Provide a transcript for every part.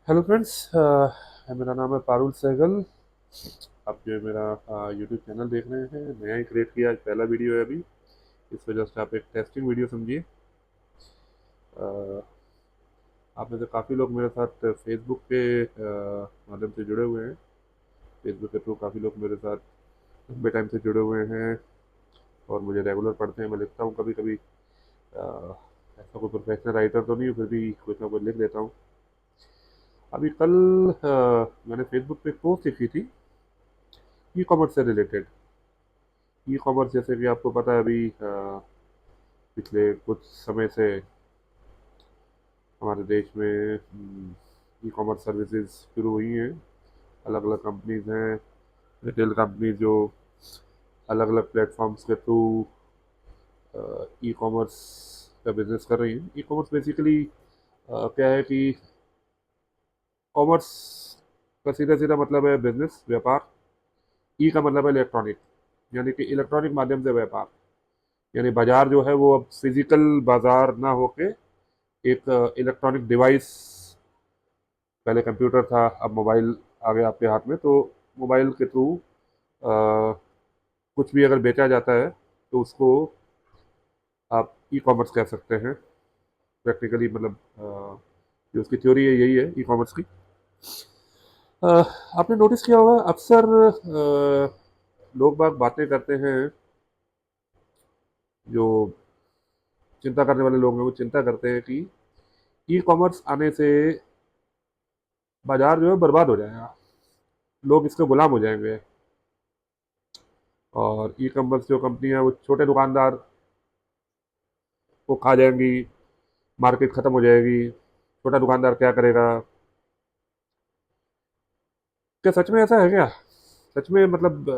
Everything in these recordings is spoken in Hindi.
हेलो फ्रेंड्स, मेरा नाम है पारुल सहगल। आप जो है मेरा यूट्यूब चैनल देख रहे हैं, नया ही क्रिएट किया, पहला वीडियो है अभी। इस वजह से आप एक टेस्टिंग वीडियो समझिए। आप में से काफ़ी लोग मेरे साथ फेसबुक के माध्यम से जुड़े हुए हैं। फेसबुक के थ्रू काफ़ी लोग मेरे साथ लंबे टाइम से जुड़े हुए हैं और मुझे रेगुलर पढ़ते हैं। मैं लिखता हूँ कभी कभी। ऐसा कोई प्रोफेशनल राइटर तो नहीं हूँ, फिर भी कुछ ना कुछ लिख देता हूँ। अभी कल मैंने फेसबुक पे एक पोस्ट लिखी थी ई कॉमर्स से रिलेटेड। ई कॉमर्स जैसे कि आपको पता है, अभी पिछले कुछ समय से हमारे देश में ई कॉमर्स सर्विसेज शुरू हुई हैं। अलग अलग कंपनीज हैं, रिटेल कंपनी जो अलग अलग प्लेटफॉर्म्स के थ्रू ई कॉमर्स का बिजनेस कर रही हैं। ई कॉमर्स बेसिकली क्या है कि कॉमर्स का सीधा सीधा मतलब है बिजनेस, व्यापार। ई का मतलब है इलेक्ट्रॉनिक, यानी कि इलेक्ट्रॉनिक माध्यम से व्यापार। यानी बाजार जो है वो अब फिजिकल बाजार ना होके एक इलेक्ट्रॉनिक डिवाइस। पहले कंप्यूटर था, अब मोबाइल आ गया आपके हाथ में, तो मोबाइल के थ्रू कुछ भी अगर बेचा जाता है तो उसको आप ई कॉमर्स कह सकते हैं। प्रैक्टिकली मतलब जो उसकी थ्योरी है यही है ई कॉमर्स की। अ, आपने नोटिस किया होगा अक्सर लोग बाग बातें करते हैं, जो चिंता करने वाले लोग हैं वो चिंता करते हैं कि ई कॉमर्स आने से बाजार जो है बर्बाद हो जाएगा, लोग इसके गुलाम हो जाएंगे। और ई कॉमर्स जो कंपनी है वो छोटे दुकानदार को खा जाएंगी, मार्केट खत्म हो जाएगी। छोटा दुकानदार क्या करेगा? क्या सच में ऐसा है क्या? सच में मतलब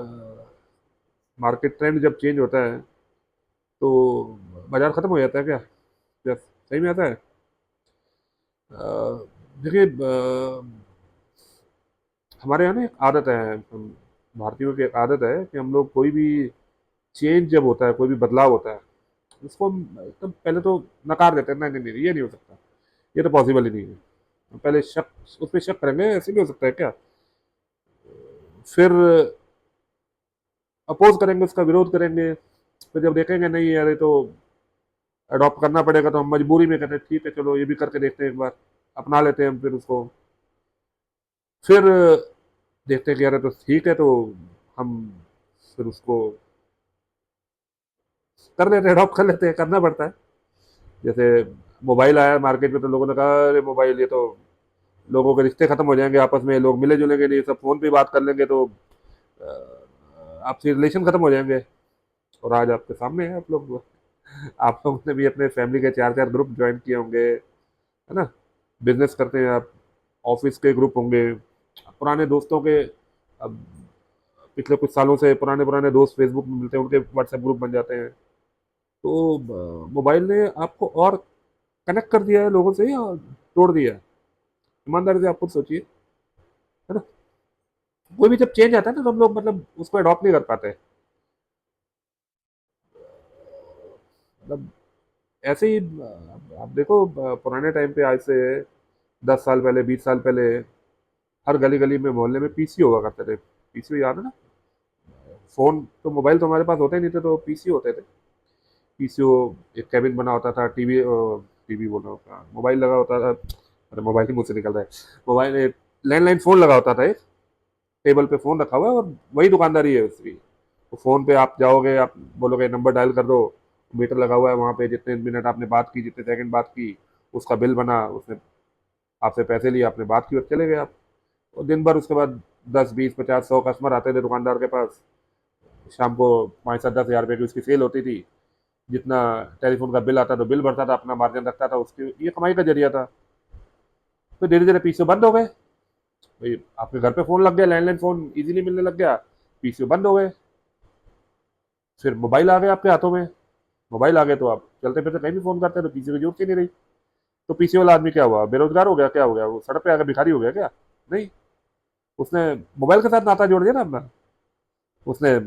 मार्केट ट्रेंड जब चेंज होता है तो बाजार खत्म हो जाता है क्या? क्या सही में आता है? देखिए, हमारे यहाँ ना एक आदत है, हम भारतीयों की एक आदत है कि हम लोग कोई भी चेंज जब होता है, कोई भी बदलाव होता है, उसको हम एकदम पहले तो नकार देते हैं, नहीं नहीं नहीं, ये नहीं हो सकता, ये तो पॉसिबल ही नहीं है। हम पहले शक, उस पर शक करेंगे, ऐसे भी हो सकता है क्या? फिर अपोज करेंगे, उसका विरोध करेंगे। फिर जब देखेंगे नहीं यार ये तो अडॉप्ट करना पड़ेगा, तो हम मजबूरी में कहते हैं ठीक है चलो ये भी करके देखते हैं एक बार, अपना लेते हैं हम फिर उसको। फिर देखते हैं कि यार ये तो ठीक है, तो हम फिर उसको कर लेते हैं, अडॉप्ट कर लेते हैं, करना पड़ता है। जैसे मोबाइल आया मार्केट में तो लोगों ने कहा अरे मोबाइल, ये तो लोगों के रिश्ते खत्म हो जाएंगे, आपस में लोग मिले जुलेंगे नहीं, सब फोन पे बात कर लेंगे, तो आपसे रिलेशन खत्म हो जाएंगे। और आज आपके सामने है, आप लोग, आप लोगों ने भी अपने फैमिली के चार चार ग्रुप ज्वाइन किए होंगे, है ना? बिजनेस करते हैं आप, ऑफिस के ग्रुप होंगे, पुराने दोस्तों के, अब पिछले कुछ सालों से पुराने पुराने दोस्त फेसबुक में मिलते हैं, उनके व्हाट्सएप ग्रुप बन जाते हैं। तो मोबाइल ने आपको और कनेक्ट कर दिया है लोगों से या तोड़ दिया है? ईमानदारी से आप खुद सोचिए, है ना? कोई भी जब चेंज आता है ना तो हम लोग मतलब उसको अडॉप्ट नहीं कर पाते। मतलब ऐसे ही आप देखो, पुराने टाइम पे, आज से 10 साल पहले, 20 साल पहले, हर गली गली में, मोहल्ले में पीसी हुआ करते थे। पीसी याद है ना? फोन तो, मोबाइल तो हमारे पास होते ही नहीं थे, तो पीसी होते थे। पीसीओ एक कैबिन बना होता था, टीवी, टीवी बोल रहा होता, मोबाइल लगा होता था। अरे मोबाइल ही मुझसे निकल रहा है। मोबाइल, लैंडलाइन फोन लगा होता था, एक टेबल पे फोन रखा हुआ है, और वही दुकानदारी है उसकी। तो फोन पे आप जाओगे, आप बोलोगे नंबर डायल कर दो, मीटर लगा हुआ है वहाँ पे, जितने मिनट आपने बात की, जितने सेकंड बात की, उसका बिल बना, उसने आपसे पैसे लिए, आपने बात की और चले गए आप। और दिन भर उसके बाद 10 20 50 100 कस्टमर आते थे दुकानदार के पास। शाम को 5 7 10 हज़ार रुपये की उसकी सेल होती थी। जितना टेलीफोन का बिल आता तो बिल भरता था, अपना मार्जिन रखता था, उसकी ये कमाई का जरिया था। फिर धीरे धीरे पीसीओ बंद हो गए। भाई आपके घर पे फोन लग गया, लैंडलाइन फोन इजीली मिलने लग गया, पीसीओ बंद हो गए। फिर मोबाइल आ गए आपके हाथों में। मोबाइल आ गए तो आप चलते फिरते कहीं भी फोन करते हैं, तो पीसीओ की जरूरत ही नहीं रही। तो पीसीओ वाला आदमी क्या हुआ? बेरोजगार हो गया? क्या हो गया? वो सड़क पे आकर भिखारी हो गया क्या? नहीं, उसने मोबाइल के साथ नाता जोड़ दिया ना अपना। उसने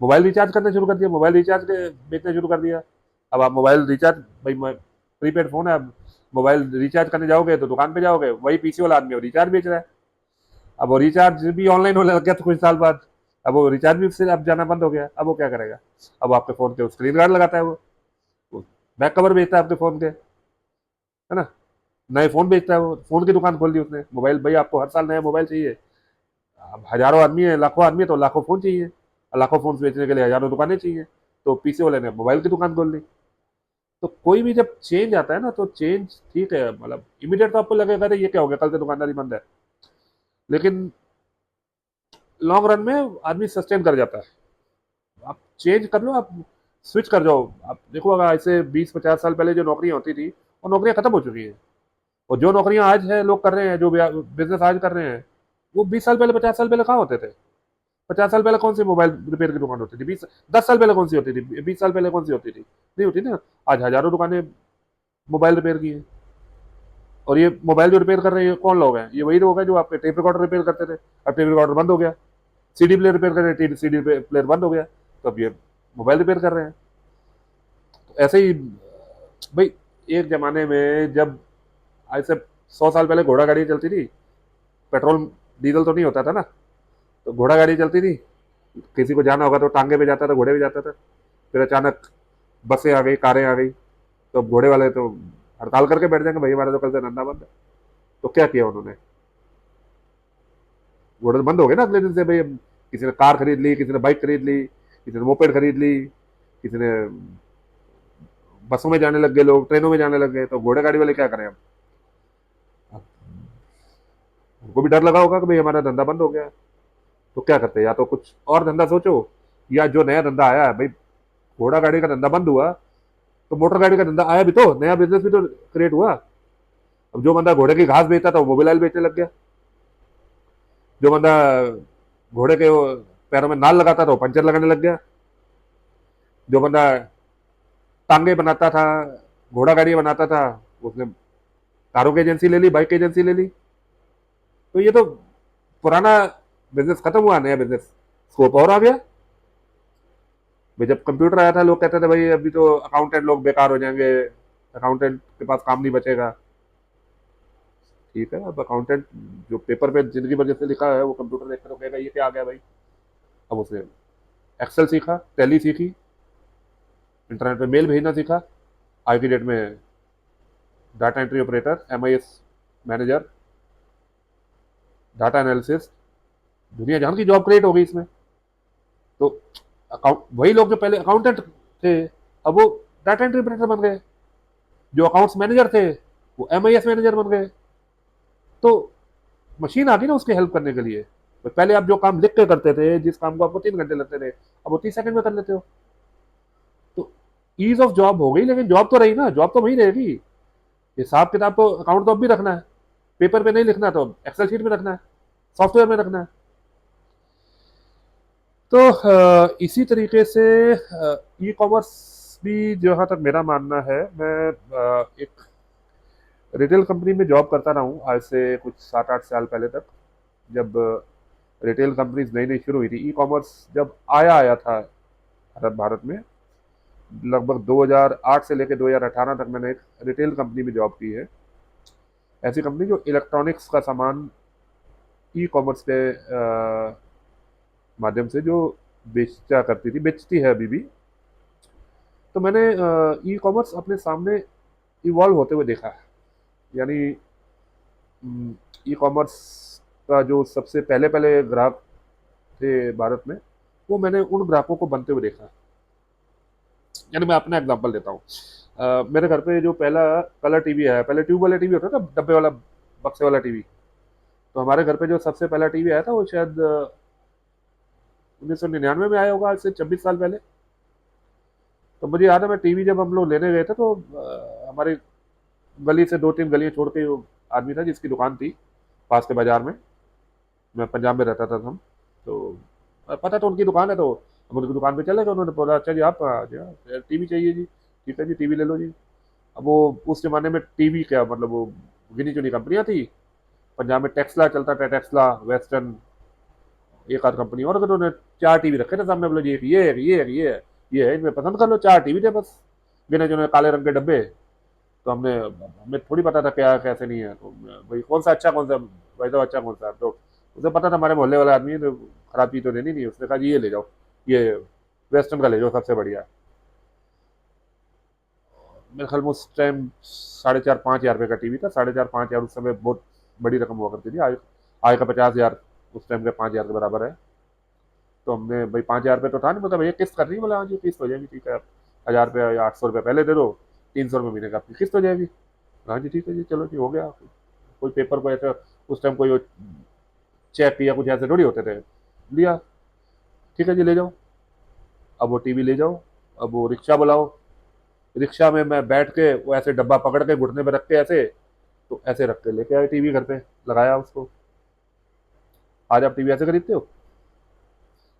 मोबाइल रिचार्ज करना शुरू कर दिया, मोबाइल रिचार्ज के बेचना शुरू कर दिया। अब आप मोबाइल रिचार्ज, भाई प्रीपेड फोन है, अब मोबाइल रिचार्ज करने जाओगे तो दुकान पे जाओगे, वही पीसी वाला आदमी वो रिचार्ज बेच रहा है। अब वो रिचार्ज भी ऑनलाइन होने लग गया तो कुछ साल बाद, अब वो रिचार्ज भी उससे अब जाना बंद हो गया। अब वो क्या करेगा? अब आपके फोन के स्क्रीन गार्ड लगाता है वो बैक कवर बेचता है आपके फोन के, है ना, नए फोन बेचता है, वो फोन की दुकान खोल दी उसने। मोबाइल भाई आपको हर साल नया मोबाइल चाहिए, अब हजारों आदमी है, लाखों आदमी है, तो लाखों फोन चाहिए, और लाखों फोन बेचने के लिए हजारों दुकानें चाहिए। तो पीसी वाले ने मोबाइल की दुकान खोल दी। तो कोई भी जब चेंज आता है ना, तो चेंज ठीक है, मतलब इमीडिएट तो आपको लगेगा अरे ये क्या हो गया, कल से दुकानदारी बंद है, लेकिन लॉन्ग रन में आदमी सस्टेन कर जाता है। आप चेंज कर लो, आप स्विच कर जाओ। आप देखो अगर ऐसे 20-50 साल पहले जो नौकरियां होती थी वो नौकरियां खत्म हो चुकी हैं, और जो नौकरियां आज है लोग कर रहे हैं, जो बिजनेस आज कर रहे हैं, वो 20 साल पहले 50 साल पहले कहाँ होते थे? 50 साल पहले कौन सी मोबाइल रिपेयर की दुकान होती थी? 10 साल पहले कौन सी होती थी? 20 साल पहले कौन सी होती थी? नहीं होती ना। आज हजारों दुकानें मोबाइल रिपेयर की हैं। और ये मोबाइल जो रिपेयर कर रहे हैं कौन लोग हैं? ये वही लोग हैं जो आपके टेप रिकॉर्डर रिपेयर करते थे। अब टेप रिकॉर्डर बंद हो गया, सीडी प्लेयर रिपेयर कर रहे हैं, सीडी प्लेयर बंद हो गया, तो अब ये मोबाइल रिपेयर कर रहे हैं। तो ऐसे ही भाई, एक जमाने में जब आज से 100 साल पहले घोड़ा गाड़ी चलती थी, पेट्रोल डीजल तो नहीं होता था ना, तो घोड़ा गाड़ी चलती थी, किसी को जाना होगा तो टांगे पे जाता था, घोड़े पे जाता था। फिर अचानक बसें आ गई, कारें आ गई, तो अब घोड़े वाले तो हड़ताल करके बैठ जाएंगे, भाई हमारा तो कल से धंधा बंद है। तो क्या किया उन्होंने? घोड़े तो बंद हो गए ना अगले दिन से भाई। अब किसी ने कार खरीद ली, किसी ने बाइक खरीद ली, किसी ने मोपेड खरीद ली, किसी ने बसों में जाने लग गए, लोग ट्रेनों में जाने लग गए, तो घोड़े गाड़ी वाले क्या करें अब? उनको भी डर लगा होगा कि भाई हमारा धंधा बंद हो गया। तो क्या करते हैं? या तो कुछ और धंधा सोचो, या जो नया धंधा आया है भाई, घोड़ा गाड़ी का धंधा बंद हुआ तो मोटर गाड़ी का धंधा आया भी, तो नया बिजनेस भी तो क्रिएट हुआ। अब जो बंदा घोड़े की घास बेचता था वो मोबाइल बेचने लग गया, जो बंदा घोड़े के पैरों में नाल लगाता था वो पंचर लगाने लग गया, जो बंदा टांगे बनाता था, घोड़ा गाड़ी बनाता था, उसने कारों की एजेंसी ले ली, बाइक की एजेंसी ले ली। तो ये तो पुराना बिजनेस खत्म हुआ, नया बिजनेस स्कोप और आ गया। भाई जब कंप्यूटर आया था लोग कहते थे भाई अभी तो अकाउंटेंट लोग बेकार हो जाएंगे, अकाउंटेंट के पास काम नहीं बचेगा। ठीक है, अब अकाउंटेंट जो पेपर पे जिंदगी भर जैसे लिखा है वो कंप्यूटर देख कर तो कहेगा ये क्या आ गया भाई। अब उसने एक्सेल सीखा, टैली सीखी, इंटरनेट पे मेल भेजना सीखा, आज की डेट में data entry operator, MIS manager, data analysis, दुनिया जहां की जॉब क्रिएट हो गई इसमें। तो अकाउंट वही लोग जो पहले अकाउंटेंट थे, अब वो डाटा एंट्री ऑपरेटर बन गए। जो अकाउंट्स मैनेजर थे वो एमआईएस मैनेजर बन गए। तो मशीन आ गई ना उसके हेल्प करने के लिए। तो पहले आप जो काम लिख के करते थे, जिस काम को आपको 3 घंटे लगते थे, अब वो 30 सेकंड में कर लेते हो। तो ईज ऑफ जॉब हो गई, लेकिन जॉब तो रही ना, जॉब तो वही रहेगी। हिसाब किताब तो अकाउंट तो अब भी रखना है, पेपर पे नहीं लिखना, तो एक्सेल शीट में रखना है, सॉफ्टवेयर में रखना है। तो इसी तरीके से ई कॉमर्स भी, जहाँ तक मेरा मानना है, मैं एक रिटेल कंपनी में जॉब करता रहा हूँ आज से कुछ 7-8 साल पहले तक। जब रिटेल कंपनीज नई नई शुरू हुई थी, ई कॉमर्स जब आया आया था भारत भारत में, लगभग 2008 से लेकर 2018 तक मैंने एक रिटेल कंपनी में जॉब की है। ऐसी कंपनी जो इलेक्ट्रॉनिक्स का सामान ई कॉमर्स के माध्यम से जो बेचा करती थी, बेचती है अभी भी। तो मैंने ई कॉमर्स अपने सामने इवॉल्व होते हुए देखा है। यानी ई कॉमर्स का जो सबसे पहले पहले ग्राहक थे भारत में, वो मैंने उन ग्राहकों को बनते हुए देखा। यानी मैं अपना एग्जांपल देता हूँ। मेरे घर पे जो पहला कलर टीवी आया, पहले ट्यूब वाला टीवी होता था, डब्बे वाला, बक्से वाला टीवी। तो हमारे घर पे जो सबसे पहला टीवी आया था वो शायद 1999 में आया होगा, आज से 26 साल पहले। तो मुझे याद है, मैं टीवी जब हम लोग लेने गए थे तो हमारे गली से 2-3 गलियां छोड़ के वो आदमी था जिसकी दुकान थी पास के बाजार में। मैं पंजाब में रहता था हम। तो पता तो उनकी दुकान है, तो हम उनकी दुकान पे चले गए। उन्होंने बोला अच्छा जी आप टीवी चाहिए जी, ठीक है जी टीवी ले लो जी। अब वो उस जमाने में टीवी क्या, मतलब वो गिनी चुनी कंपनियां थी। पंजाब में टेक्सला चलता था, टेक्सला, वेस्टर्न, एक आध कंपनी और। अगर उन्होंने 4 टीवी रखे थे सामने, बोले जी एक ये है, ये है, ये है, ये है, इनमें पसंद कर लो। 4 टीवी थे बस, गिने चुने काले रंग के डब्बे। तो हमें थोड़ी पता था क्या कैसे नहीं है, तो भाई कौन सा अच्छा कौन सा, भाई तो अच्छा कौन सा, तो उसे पता था हमारे मोहल्ले वाला आदमी है, तो खराब चीज़ तो लेनी नहीं है। उसने कहा जी ये ले जाओ, ये वेस्टर्न का ले जाओ सबसे बढ़िया है। मेरे ख्याल में उस टाइम 4,500-5,000 रुपये का टीवी था। 4,500-5,000 उस समय बहुत बड़ी रकम हुआ करती थी। आज आज का 50,000 उस टाइम के 5,000 के बराबर है। तो हमने भाई 5,000 रुपये तो था नहीं, मतलब भैया किस्त करनी है, बोला हाँ जी किस्त हो जाएगी, ठीक है, 1,000 रुपया या 800 रुपये पहले दे दो, 300 रुपये महीने का आपकी किस्त हो जाएगी। हाँ जी ठीक है जी, चलो जी हो गया। कोई पेपर को ऐसा उस टाइम कोई चेक या कुछ ऐसे थोड़ी होते थे, लिया, ठीक है जी ले जाओ। अब वो टीवी ले जाओ, अब वो रिक्शा बुलाओ, रिक्शा में मैं बैठ के वो ऐसे डब्बा पकड़ के घुटने पे रख के ऐसे, तो ऐसे रख के लेके आए टीवी घर पे, लगाया उसको। आज आप टीवी ऐसे खरीदते हो?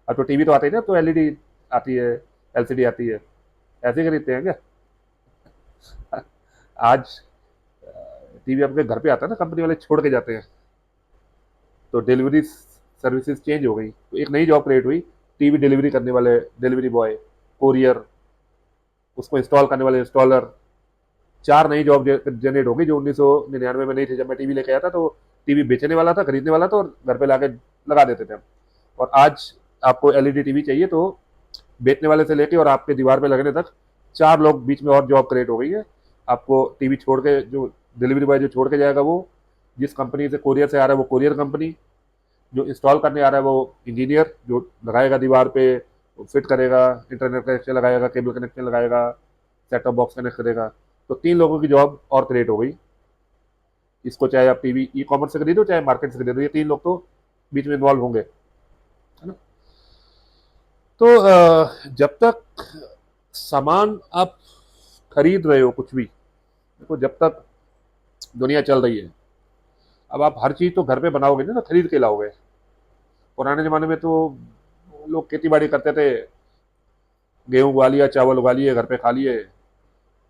अब तो टीवी तो आते ही ना, तो एलईडी आती है, एलसीडी आती है, ऐसे ही खरीदते हैं क्या? आज टीवी आपके घर पे आता है ना, कंपनी वाले छोड़ के जाते हैं। तो डिलीवरी सर्विसेज चेंज हो गई, तो एक नई जॉब क्रिएट हुई, टीवी डिलीवरी करने वाले डिलीवरी बॉय, कोरियर, उसको इंस्टॉल करने वाले इंस्टॉलर। चार नई जॉब जनरेट हो गई जो 1999 में नहीं थी। जब मैं टीवी लेके आया था तो टीवी बेचने वाला था, खरीदने वाला था, और घर पे लाके लगा देते थे हम। और आज आपको एलईडी टीवी चाहिए तो बेचने वाले से लेके और आपके दीवार पे लगने तक चार लोग बीच में और जॉब क्रिएट हो गई है। आपको टीवी छोड़ के जो डिलीवरी बॉय जो छोड़ के जाएगा, वो जिस कंपनी से कोरियर से आ रहा है वो कोरियर कंपनी, जो इंस्टॉल करने आ रहा है वो इंजीनियर, जो लगाएगा दीवार पे, फिट करेगा, इंटरनेट कनेक्शन लगाएगा, केबल कनेक्शन लगाएगा, सेट टॉप बॉक्स कनेक्ट करेगा। तो तीन लोगों की जॉब और क्रिएट हो गई। इसको चाहे आप टीवी ई कॉमर्स से खरीदो चाहे मार्केट से खरीदो, ये तीन लोग तो बीच में इन्वॉल्व होंगे, है ना? तो जब तक सामान आप खरीद रहे हो कुछ भी, देखो जब तक दुनिया चल रही है, अब आप हर चीज तो घर पे बनाओगे ना, खरीद के लाओगे। पुराने जमाने में तो लोग खेती बाड़ी करते थे, गेहूं उगा लिया, चावल उगा लिए, घर पे खा लिए,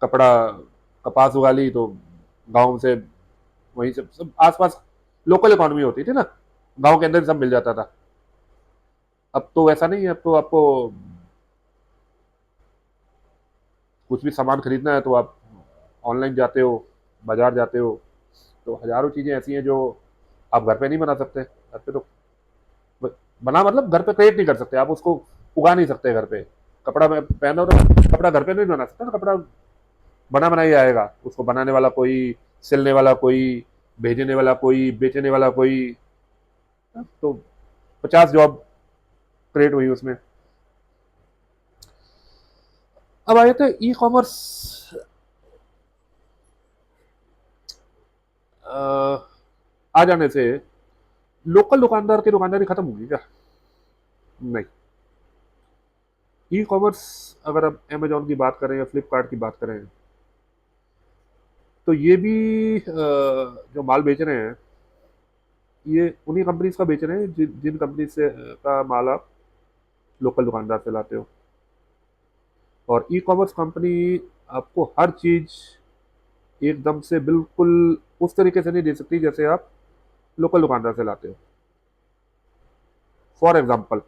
कपड़ा कपास उगा ली, तो गांव से वहीं से सब आसपास लोकल इकोनॉमी होती थी ना, गांव के अंदर ही सब मिल जाता था। अब तो वैसा नहीं है, अब तो आपको कुछ भी सामान खरीदना है तो आप ऑनलाइन जाते हो, बाजार जाते हो, तो हजारों चीजें ऐसी हैं जो आप घर पे नहीं बना सकते। घर पे तो बना मतलब घर पे क्रिएट नहीं कर सकते, आप उसको उगा नहीं सकते घर पे। कपड़ा में पहनो तो कपड़ा घर पे नहीं बना सकता ना, कपड़ा बना बनाई आएगा, उसको बनाने वाला कोई, सिलने वाला कोई, भेजने वाला कोई, बेचने वाला कोई। तो 50 जॉब क्रिएट हुई उसमें। अब आए थे ई कॉमर्स, आ जाने से लोकल दुकानदार की दुकानदारी खत्म होगी क्या? नहीं। ई कॉमर्स, अगर आप अमेजोन की बात करें या फ्लिपकार्ट की बात करें, तो ये भी जो माल बेच रहे हैं, ये उन्हीं कंपनीज का बेच रहे हैं जिन कंपनी से का माल आप लोकल दुकानदार से लाते हो। और ई कॉमर्स कंपनी आपको हर चीज एकदम से बिल्कुल उस तरीके से नहीं दे सकती जैसे आप लोकल दुकानदार से लाते हो। फॉर एग्जाम्पल,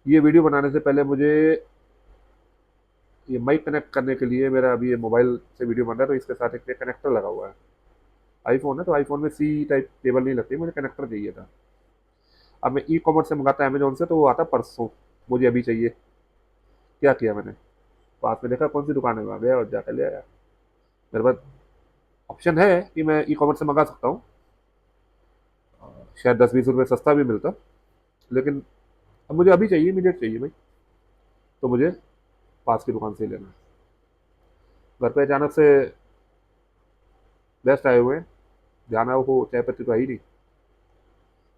ये वीडियो बनाने से पहले मुझे ये माइक कनेक्ट करने के लिए, मेरा अभी ये मोबाइल से वीडियो बन रहा है तो इसके साथ एक कनेक्टर लगा हुआ है। आईफोन है तो आईफोन में सी टाइप केबल नहीं लगती, मुझे कनेक्टर चाहिए था। अब मैं ई कॉमर्स से मंगाता अमेजोन से तो वो आता परसों, मुझे अभी चाहिए। क्या किया मैंने, पास में देखा कौन सी दुकान है, वहाँ गया और जाकर ले आया। मेरे पास ऑप्शन है कि मैं ई कॉमर्स से मंगा सकता हूँ, शायद 10-20 रुपये सस्ता भी मिलता, लेकिन अब मुझे अभी चाहिए, इमीडिएट चाहिए भाई, तो मुझे पास की दुकान से ही लेना है। घर पे अचानक से गेस्ट आए हुए हैं, जाना हो, चाय पत्ती तो है ही नहीं।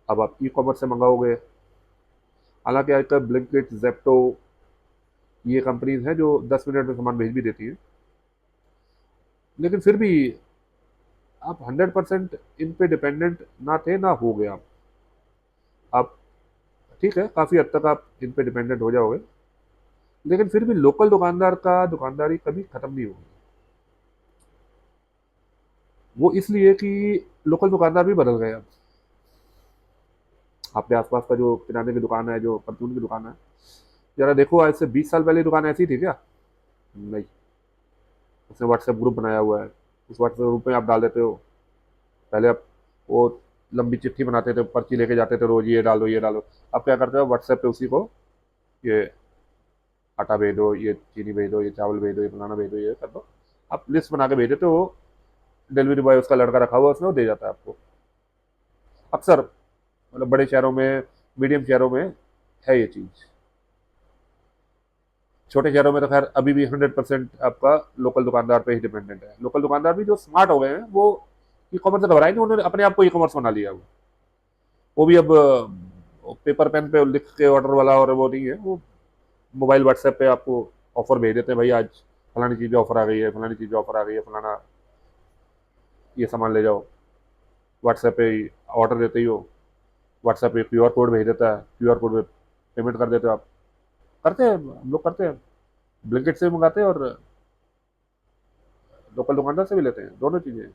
अब आप ई कॉमर्स से मंगाओगे, हालांकि आजकल ब्लिंकिट, जेप्टो, ये कंपनीज हैं जो 10 मिनट में सामान भेज भी देती हैं, लेकिन फिर भी आप 100% इन पे डिपेंडेंट ना थे ना हो गए आप ठीक है, काफ़ी हद तक आप इन पे डिपेंडेंट हो जाओगे, लेकिन फिर भी लोकल दुकानदार का दुकानदारी कभी खत्म नहीं होगी। वो इसलिए कि लोकल दुकानदार भी बदल गए अब। आपके आसपास का जो किराने की दुकान है, जो परचून की दुकान है, जरा देखो आज से 20 साल पहले दुकान ऐसी थी क्या? नहीं। उसने व्हाट्सएप ग्रुप बनाया हुआ है, उस व्हाट्सएप ग्रुप में आप डाल देते हो। पहले आप वो लंबी चिट्ठी बनाते थे, पर्ची लेके जाते थे रोज, ये डालो ये डालो। अब क्या करते हो, व्हाट्सएप पे उसी को, ये आटा भेज दो, ये चीनी भेज दो, ये चावल भेज दो, ये फलाना भेज दो, ये कर दो। आप लिस्ट बना के भेज देते हो, वो डिलीवरी बॉय उसका लड़का रखा हुआ है उसने, वो दे जाता है आपको। अक्सर मतलब बड़े शहरों में, मीडियम शहरों में है ये चीज़। छोटे शहरों में तो खैर अभी भी 100% आपका लोकल दुकानदार पे ही डिपेंडेंट है। लोकल दुकानदार भी जो स्मार्ट हो गए हैं वो ई कॉमर्स से घबराए नहीं, उन्होंने अपने आप को ई कॉमर्स बना लिया। वो भी अब पेपर पेन पे लिख के ऑर्डर वाला और वो नहीं है, वो मोबाइल व्हाट्सएप पे आपको ऑफर भेज देते हैं, भाई आज फलानी चीज़ ऑफर आ गई है, फलानी चीज़ ऑफर आ गई है, फलाना ये सामान ले जाओ। व्हाट्सएप पे ही ऑर्डर देते ही हो, व्हाट्सएप पे क्यूआर कोड भेज देता है, क्यूआर कोड पे पेमेंट कर देते हो आप। करते हैं, हम लोग करते हैं, ब्लिंकिट से भी मंगाते हैं और लोकल दुकानदार से भी लेते हैं, दोनों चीज़ें।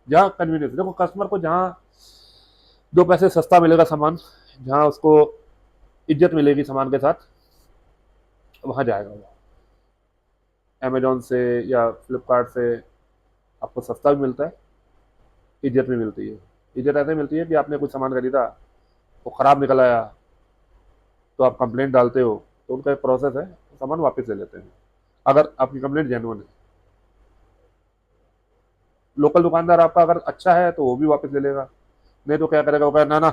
जहाँ कन्वीनियंस, देखो कस्टमर को जहाँ दो पैसे सस्ता मिलेगा सामान, जहाँ उसको इज्जत मिलेगी सामान के साथ, वहाँ जाएगा वो। अमेजोन से या फ्लिपकार्ट से आपको सस्ता भी मिलता है, इज्जत भी मिलती है। इज्जत ऐसे मिलती है कि आपने कुछ सामान खरीदा, वो ख़राब निकल आया, तो आप कंप्लेंट डालते हो, तो उनका एक प्रोसेस है, सामान वापस ले लेते हैं अगर आपकी कंप्लेंट जेन्युइन है। लोकल दुकानदार आपका अगर अच्छा है तो वो भी वापस ले लेगा, नहीं तो क्या करेगा, वो कहेगा ना ना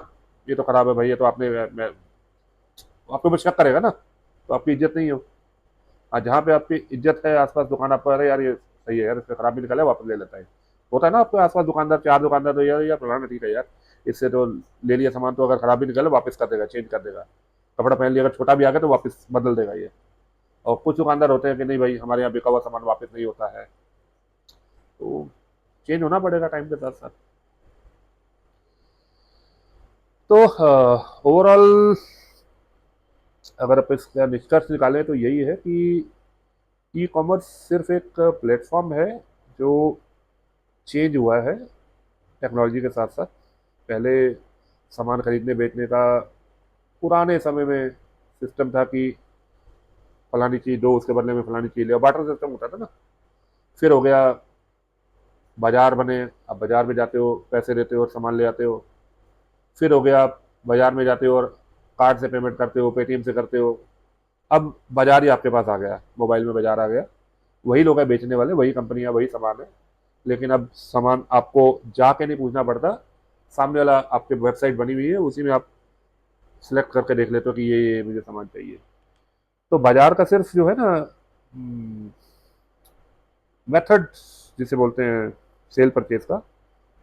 ये तो खराब है भाई, ये तो आपने आपके ऊपर शक करेगा ना, तो आपकी इज्जत नहीं हो। हाँ, जहाँ पे आपकी इज्जत है, आसपास दुकान आपको, अरे यार ये सही है यार, इसका खराब भी निकला है, वापस ले लेता है। होता है ना आपके आसपास दुकानदार, चार दुकानदार, तो यार यार फलाना ठीक है यार, इससे तो ले लिया सामान, तो अगर खराब भी निकले वापस कर देगा, चेंज कर देगा। कपड़ा पहन लिया, अगर छोटा भी आ गया तो वापस बदल देगा ये। और कुछ दुकानदार होते हैं कि नहीं भाई, हमारे यहाँ बिका हुआ सामान वापस नहीं होता है, तो चेंज होना पड़ेगा टाइम के साथ साथ। तो ओवरऑल अगर आप इसका निष्कर्ष निकालें तो यही है कि ई कॉमर्स सिर्फ एक प्लेटफॉर्म है जो चेंज हुआ है टेक्नोलॉजी के साथ साथ। पहले सामान खरीदने बेचने का पुराने समय में सिस्टम था कि फलानी चीज़ दो, उसके बदले में फलानी चीज़ ले, बार्टर सिस्टम होता था ना। फिर हो गया बाजार बने, अब बाजार में जाते हो, पैसे देते हो और सामान ले आते हो। फिर हो गया आप बाजार में जाते हो और कार्ड से पेमेंट करते हो, पेटीएम से करते हो। अब बाजार ही आपके पास आ गया, मोबाइल में बाजार आ गया, वही लोग हैं बेचने वाले, वही कंपनियां, वही सामान है। लेकिन अब सामान आपको जाके नहीं पूछना पड़ता, सामने वाला आपके वेबसाइट बनी हुई है, उसी में आप सिलेक्ट करके देख लेते हो कि ये मुझे सामान चाहिए। तो बाजार का सिर्फ जो है ना मेथड जिसे बोलते हैं सेल परचेज का,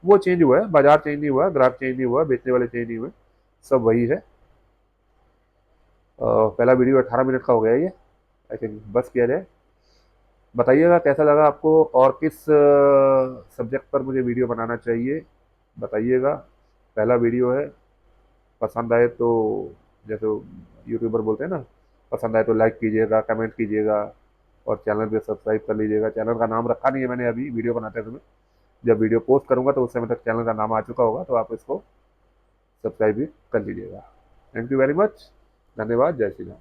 वो चेंज हुआ है, बाजार चेंज नहीं हुआ, ग्राहक चेंज नहीं हुआ, बेचने वाले चेंज नहीं हुए, सब वही है। पहला वीडियो 18 मिनट का हो गया ये, आई थिंक बस किया जाए। बताइएगा कैसा लगा आपको, और किस सब्जेक्ट पर मुझे वीडियो बनाना चाहिए, बताइएगा। पहला वीडियो है, पसंद आए तो, जैसे यूट्यूबर बोलते हैं ना, पसंद आए तो लाइक कीजिएगा, कमेंट कीजिएगा, और चैनल पे सब्सक्राइब कर लीजिएगा। चैनल का नाम रखा नहीं है मैंने अभी वीडियो बनाते समय, जब वीडियो पोस्ट करूँगा तो उस समय तक चैनल का नाम आ चुका होगा, तो आप इसको सब्सक्राइब भी कर लीजिएगा। थैंक यू वेरी मच, धन्यवाद, जय श्री राम।